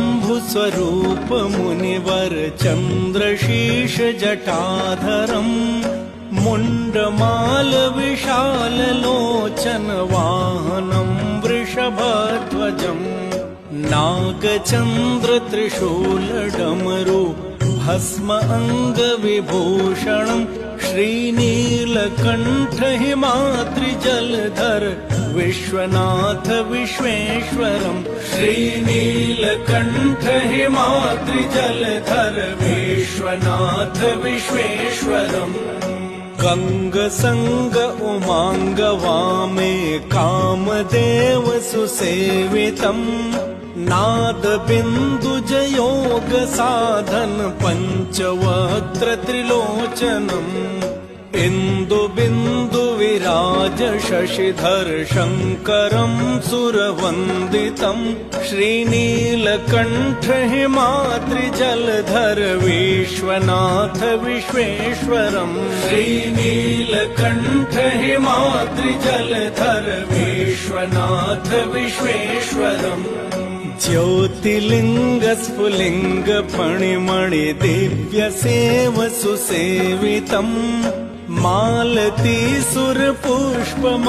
आदिशम्भुस्वरूप मुनिवर चन्द्रशीष जटाधरम् मुण्डमाल विशाल लोचन वाहनम् वृषभध्वजम् नागचन्द्र त्रिशूल डमरु भस्म अङ्गविभूषणम् श्रीनीलकण्ठ हिमाद्रि जलधर विश्वनाथ विश्वेश्वरम् श्रीनीलकण्ठ हिमाद्रि जलधर विश्वनाथ विश्वेश्वरम् गङ्गसङ्ग उमाङ्ग वामे कामदेव सुसेवितम् नादबिन्दुजयोग साधन पञ्चवक्त्र त्रिलोचनम् इन्दुबिन्दु विराज शशिधर शङ्करम् सुरवन्दितम् श्रीनीलकण्ठ हिमाद्रि जलधर विश्वनाथ विश्वेश्वरम् श्रीनीलकण्ठ हिमाद्रि जलधर विश्वनाथ विश्वेश्वरम् ज्योतिलिङ्ग स्फुलिङ्ग फणिमणि दिव्य सेव सुसेवितम् मालती सुरपुष्प